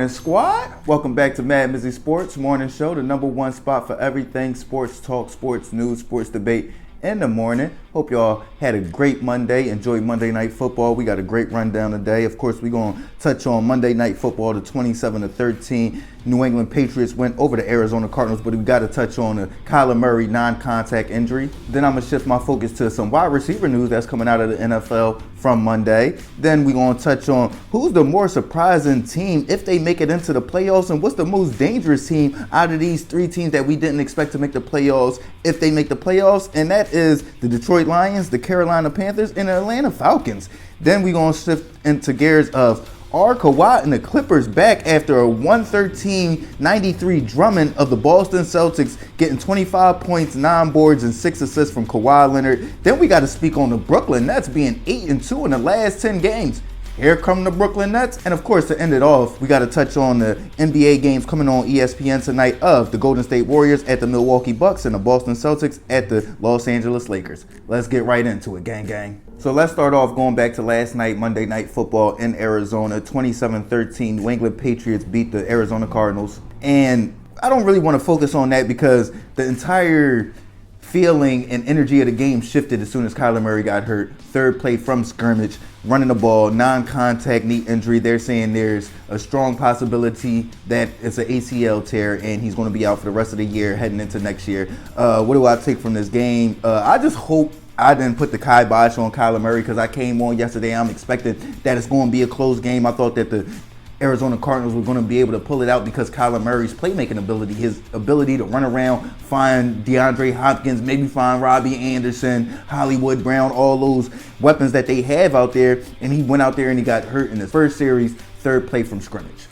morning, squad. Welcome back to MadMizzy Sports Morning Show, the #1 spot for everything sports talk, sports news, sports debate in the morning. Hope y'all had a great Monday. Enjoy Monday Night Football. We got a great rundown today. Of course, we're going to touch on Monday Night Football, the 27-13 New England Patriots went over the Arizona Cardinals, but we got to touch on the Kyler Murray non-contact injury. Then I'm going to shift my focus to some wide receiver news that's coming out of the NFL from Monday. Then we're going to touch on who's the more surprising team if they make it into the playoffs, and what's the most dangerous team out of these three teams that we didn't expect to make the playoffs if they make the playoffs, and that is the Detroit Lions, the Carolina Panthers, and the Atlanta Falcons. Then we're going to shift into gears of are Kawhi and the Clippers back after a 113-93 drumming of the Boston Celtics, getting 25 points, 9 boards, and 6 assists from Kawhi Leonard. Then we got to speak on the Brooklyn Nets being 8-2 in the last 10 games. Here come the Brooklyn Nets. And of course, to end it off, we got to touch on the NBA games coming on ESPN tonight of the Golden State Warriors at the Milwaukee Bucks and the Boston Celtics at the Los Angeles Lakers. Let's get right into it, gang, gang. So let's start off going back to last night, Monday Night Football in Arizona. 27-13, New England Patriots beat the Arizona Cardinals. And I don't really want to focus on that because the entire feeling and energy of the game shifted as soon as Kyler Murray got hurt. Third play from scrimmage, running the ball, non-contact knee injury. They're saying there's a strong possibility that it's an ACL tear and he's going to be out for the rest of the year heading into next year. What do I take from this game? I just hope I didn't put the kibosh on Kyler Murray because I came on yesterday. I'm expecting that it's going to be a close game. I thought that the Arizona Cardinals were going to be able to pull it out because Kyler Murray's playmaking ability, his ability to run around, find DeAndre Hopkins, maybe find Robbie Anderson, Hollywood Brown, all those weapons that they have out there. And he went out there and he got hurt in his first series, third play from scrimmage.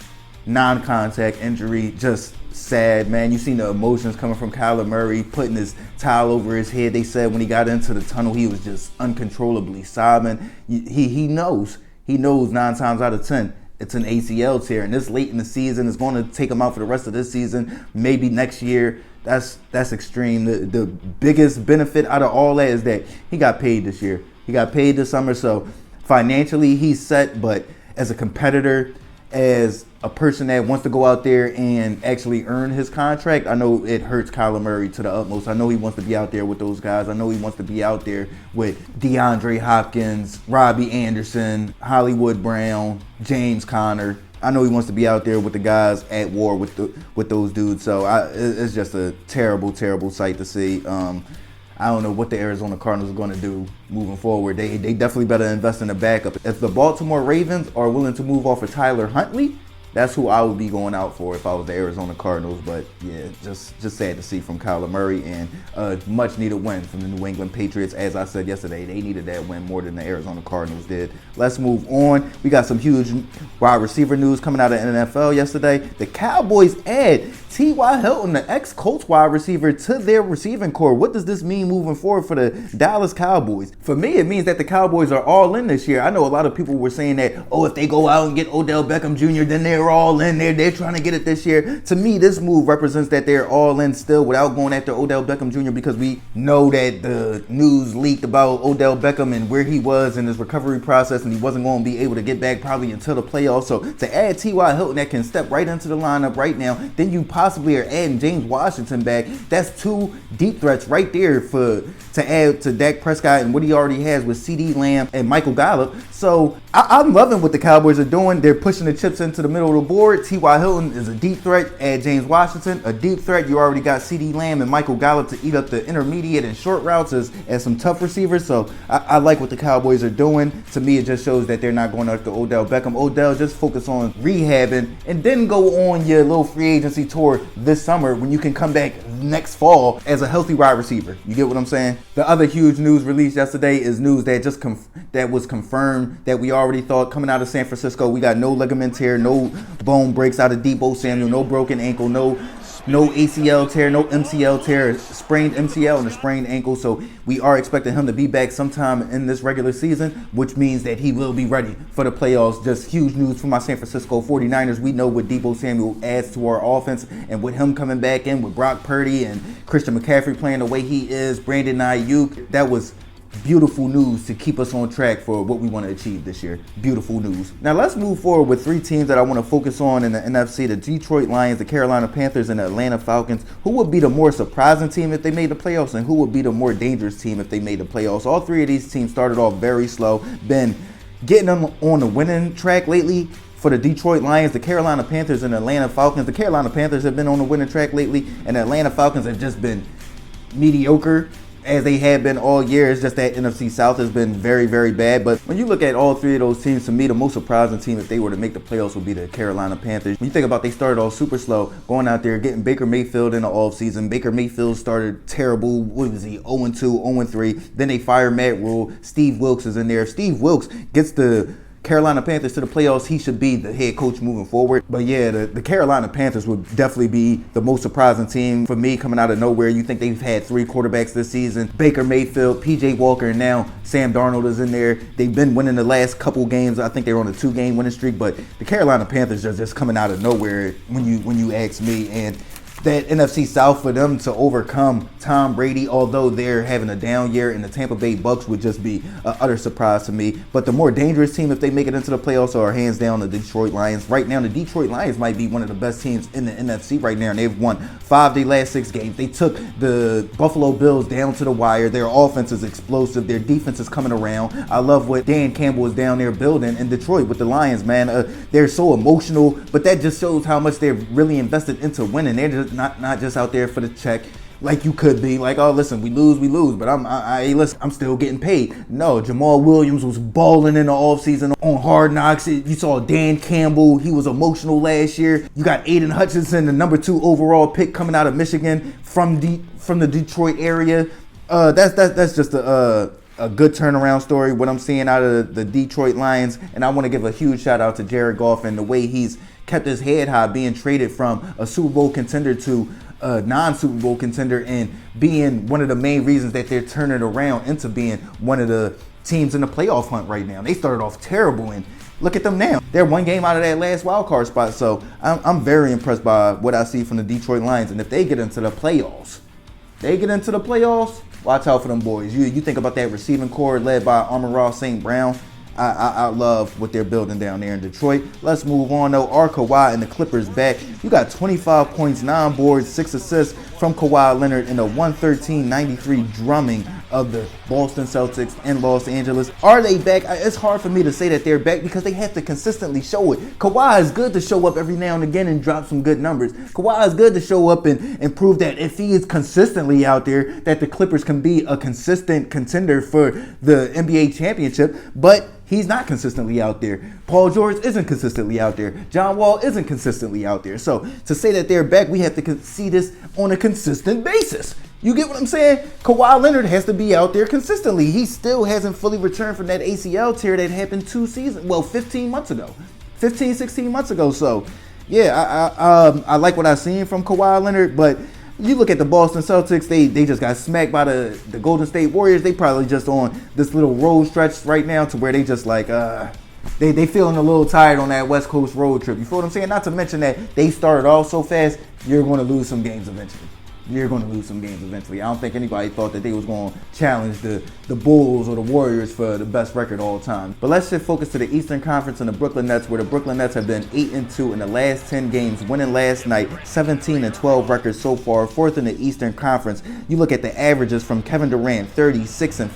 Non-contact injury, just sad, man. You seen the emotions coming from Kyler Murray, putting his towel over his head. They said when he got into the tunnel, he was just uncontrollably sobbing. He knows 9 times out of 10. It's an ACL tear, and this late in the season is going to take him out for the rest of this season, maybe next year. That's extreme. The biggest benefit out of all that is that he got paid this year. He got paid this summer, so financially he's set, but as a competitor, as a person that wants to go out there and actually earn his contract, I know it hurts Kyler Murray to the utmost. I know he wants to be out there with those guys. I know he wants to be out there with DeAndre Hopkins, Robbie Anderson, Hollywood Brown, James Conner. I know he wants to be out there with the guys at war with those dudes. So it's just a terrible, terrible sight to see. I don't know what the Arizona Cardinals are going to do moving forward. They definitely better invest in a backup. If the Baltimore Ravens are willing to move off of Tyler Huntley, that's who I would be going out for if I was the Arizona Cardinals. But yeah, just sad to see from Kyler Murray, and a much needed win from the New England Patriots. As I said yesterday, they needed that win more than the Arizona Cardinals did. Let's move on. We got some huge wide receiver news coming out of the NFL yesterday. The Cowboys add T.Y. Hilton, the ex-Colts wide receiver, to their receiving core. What does this mean moving forward for the Dallas Cowboys? For me, it means that the Cowboys are all in this year. I know a lot of people were saying that, if they go out and get Odell Beckham Jr., then they're all in there. They're trying to get it this year. To me, this move represents that they're all in still without going after Odell Beckham Jr. because we know that the news leaked about Odell Beckham and where he was in his recovery process, and he wasn't going to be able to get back probably until the playoffs. So to add T.Y. Hilton that can step right into the lineup right now, then you possibly are adding James Washington back. That's 2 deep threats right there to add to Dak Prescott and what he already has with CeeDee Lamb and Michael Gallup. So I'm loving what the Cowboys are doing. They're pushing the chips into the middle of the board. T.Y. Hilton is a deep threat. Add James Washington, a deep threat. You already got CeeDee Lamb and Michael Gallup to eat up the intermediate and short routes as some tough receivers. So I like what the Cowboys are doing. To me, it just shows that they're not going after Odell Beckham. Odell, just focus on rehabbing and then go on your little free agency tour this summer when you can come back next fall as a healthy wide receiver. You get what I'm saying? The other huge news released yesterday is news that that was confirmed that we already thought coming out of San Francisco. We got no ligament tear, no bone breaks out of Deebo Samuel, no broken ankle, no ACL tear, no MCL tear, sprained MCL and a sprained ankle. So we are expecting him to be back sometime in this regular season, which means that he will be ready for the playoffs. Just huge news for my San Francisco 49ers. We know what Deebo Samuel adds to our offense, and with him coming back in with Brock Purdy and Christian McCaffrey playing the way he is, Brandon Ayuk, that was beautiful news to keep us on track for what we want to achieve this year. Beautiful news. Now let's move forward with three teams that I want to focus on in the NFC: the Detroit Lions, the Carolina Panthers, and the Atlanta Falcons. Who would be the more surprising team if they made the playoffs, and who would be the more dangerous team if they made the playoffs? All three of these teams started off very slow, been getting them on the winning track lately. For the Detroit Lions, the Carolina Panthers, and the Atlanta Falcons. The Carolina Panthers have been on the winning track lately, and the Atlanta Falcons have just been mediocre as they have been all year. It's just that NFC South has been very, very bad. But when you look at all three of those teams, to me, the most surprising team if they were to make the playoffs would be the Carolina Panthers. When you think about, they started off super slow, going out there, getting Baker Mayfield in the offseason. Baker Mayfield started terrible. What was he? 0-2, 0-3. Then they fired Matt Rule. Steve Wilks is in there. If Steve Wilks gets the Carolina Panthers to the playoffs, he should be the head coach moving forward. But yeah, the Carolina Panthers would definitely be the most surprising team for me coming out of nowhere. You think they've had three quarterbacks this season: Baker Mayfield, PJ Walker, and now Sam Darnold is in there. They've been winning the last couple games. I think they're on a 2-game winning streak, but the Carolina Panthers are just coming out of nowhere when you ask me. And that NFC South, for them to overcome Tom Brady, although they're having a down year, and the Tampa Bay Bucks would just be an utter surprise to me. But the more dangerous team if they make it into the playoffs are hands down the Detroit Lions. Right now, the Detroit Lions might be one of the best teams in the NFC right now, and they've won 5 of their last 6 games. They took the Buffalo Bills down to the wire. Their offense is explosive. Their defense is coming around. I love what Dan Campbell is down there building in Detroit with the Lions, man. They're so emotional, but that just shows how much they're really invested into winning. They're just not just out there for the check like you could be. Like, oh, listen, we lose, but I'm still getting paid. No, Jamal Williams was balling in the offseason on Hard Knocks. You saw Dan Campbell, he was emotional last year. You got Aiden Hutchinson, the number 2 overall pick coming out of Michigan from the Detroit area. That's just a good turnaround story, what I'm seeing out of the Detroit Lions. And I want to give a huge shout out to Jared Goff and the way he's kept his head high, being traded from a Super Bowl contender to a non-Super Bowl contender, and being one of the main reasons that they're turning around into being one of the teams in the playoff hunt right now. They started off terrible, and look at them now. They're 1 game out of that last wild card spot. So I'm very impressed by what I see from the Detroit Lions. And if they get into the playoffs, watch out for them boys. You think about that receiving core led by Amon-Ra St. Brown. I love what they're building down there in Detroit. Let's move on though. Our Kawhi and the Clippers back. You got 25 points, 9 boards, 6 assists from Kawhi Leonard in a 113-93 drumming of the Boston Celtics in Los Angeles. Are they back? It's hard for me to say that they're back because they have to consistently show it. Kawhi is good to show up every now and again and drop some good numbers. Kawhi is good to show up and prove that if he is consistently out there, that the Clippers can be a consistent contender for the NBA championship. But he's not consistently out there. Paul George isn't consistently out there. John Wall isn't consistently out there. So to say that they're back, we have to see this on a consistent basis. You get what I'm saying? Kawhi Leonard has to be out there consistently. He still hasn't fully returned from that ACL tear that happened 16 months ago. So yeah, I like what I've seen from Kawhi Leonard, but you look at the Boston Celtics, they just got smacked by the Golden State Warriors. They probably just on this little road stretch right now to where they just like, they feeling a little tired on that West Coast road trip. You feel what I'm saying? Not to mention that they started off so fast, you're going to lose some games eventually. I don't think anybody thought that they was going to challenge the Bulls or the Warriors for the best record all time. But let's shift focus to the Eastern Conference and the Brooklyn Nets, where the Brooklyn Nets have been 8-2 in the last 10 games, winning last night, 17-12 records so far, 4th in the Eastern Conference. You look at the averages from Kevin Durant, 36-5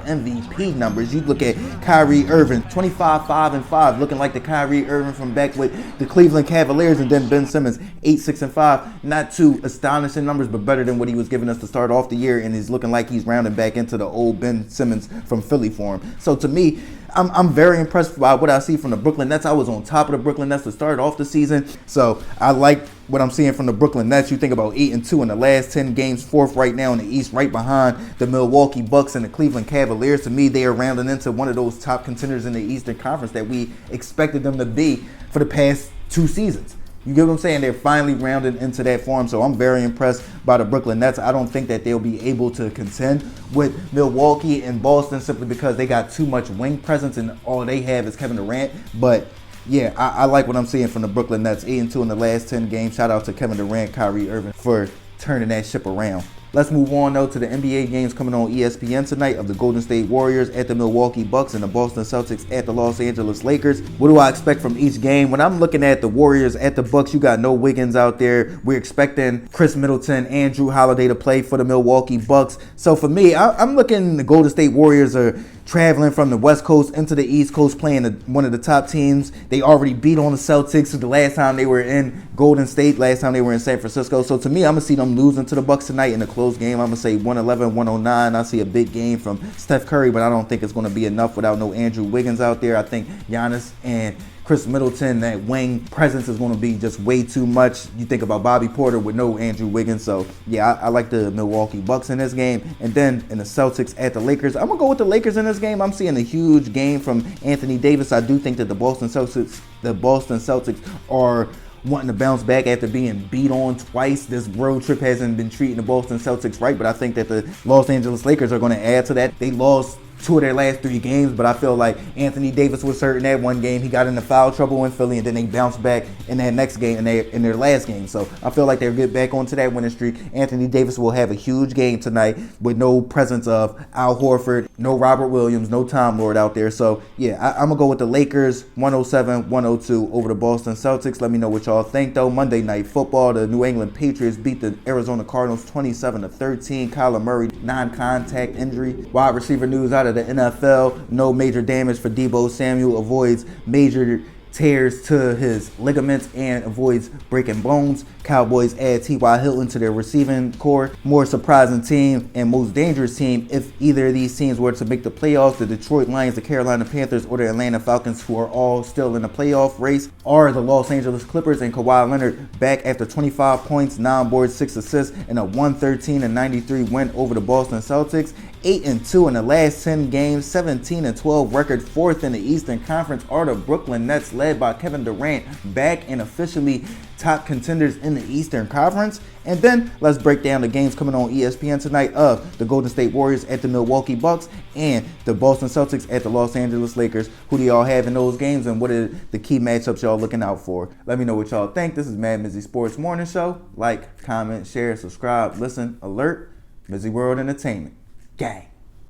MVP numbers. You look at Kyrie Irving, 25-5-5, looking like the Kyrie Irving from back with the Cleveland Cavaliers, and then Ben Simmons, 8-6-5. Not too astonishing numbers, but better than what he was giving us to start off the year, and he's looking like he's rounding back into the old Ben Simmons from Philly form. So to me, I'm very impressed by what I see from the Brooklyn Nets. I was on top of the Brooklyn Nets to start off the season, so I like what I'm seeing from the Brooklyn Nets. You think about 8-2 in the last 10 games, 4th right now in the East, right behind the Milwaukee Bucks and the Cleveland Cavaliers. To me, they are rounding into one of those top contenders in the Eastern Conference that we expected them to be for the past 2 seasons. You get what I'm saying? They're finally rounded into that form, so I'm very impressed by the Brooklyn Nets. I don't think that they'll be able to contend with Milwaukee and Boston simply because they got too much wing presence and all they have is Kevin Durant. But yeah, I like what I'm seeing from the Brooklyn Nets. 8-2 in the last 10 games. Shout out to Kevin Durant, Kyrie Irving for turning that ship around. Let's move on though to the NBA games coming on ESPN tonight of the Golden State Warriors at the Milwaukee Bucks and the Boston Celtics at the Los Angeles Lakers. What do I expect from each game? When I'm looking at the Warriors at the Bucks, you got no Wiggins out there. We're expecting Chris Middleton and Drew Holiday to play for the Milwaukee Bucks. So for me, I'm looking the Golden State Warriors are traveling from the West Coast into the East Coast, playing one of the top teams. They already beat on the Celtics the last time they were in Golden State, last time they were in San Francisco. So to me, I'm going to see them losing to the Bucks tonight in a close game. I'm going to say 111-109. I see a big game from Steph Curry, but I don't think it's going to be enough without no Andrew Wiggins out there. I think Giannis and Chris Middleton, that wing presence is going to be just way too much. You think about Bobby Porter with no Andrew Wiggins. So, yeah, I like the Milwaukee Bucks in this game. And then in the Celtics at the Lakers, I'm going to go with the Lakers in this game. I'm seeing a huge game from Anthony Davis. I do think that the Boston Celtics are wanting to bounce back after being beat on twice. This road trip hasn't been treating the Boston Celtics right, but I think that the Los Angeles Lakers are going to add to that. They lost 2 of their last 3 games, but I feel like Anthony Davis was hurt in that one game. He got into foul trouble in Philly, and then they bounced back in that next game, in their last game. So I feel like they'll get back onto that winning streak. Anthony Davis will have a huge game tonight with no presence of Al Horford, no Robert Williams, no Tom Lord out there. So yeah, I'm gonna go with the Lakers 107-102 over the Boston Celtics. Let me know what y'all think though. Monday Night Football, the New England Patriots beat the Arizona Cardinals 27-13. Kyler Murray non-contact injury. Wide receiver news out of the NFL, no major damage for Deebo Samuel, avoids major tears to his ligaments and avoids breaking bones. Cowboys add T.Y. Hilton to their receiving core. More surprising team and most dangerous team, if either of these teams were to make the playoffs, the Detroit Lions, the Carolina Panthers, or the Atlanta Falcons, who are all still in the playoff race, are the Los Angeles Clippers and Kawhi Leonard back after 25 points, 9 boards, 6 assists, and a 113-93 win over the Boston Celtics. 8-2 in the last 10 games, 17-12 record, 4th in the Eastern Conference are the Brooklyn Nets, led by Kevin Durant, back and officially top contenders in the Eastern Conference. And then let's break down the games coming on ESPN tonight of the Golden State Warriors at the Milwaukee Bucks and the Boston Celtics at the Los Angeles Lakers. Who do y'all have in those games, and what are the key matchups y'all looking out for? Let me know what y'all think. This is MadMizzy Sports Morning Show. Like, comment, share, subscribe, listen, alert. MizzyWorld Entertainment. Gang.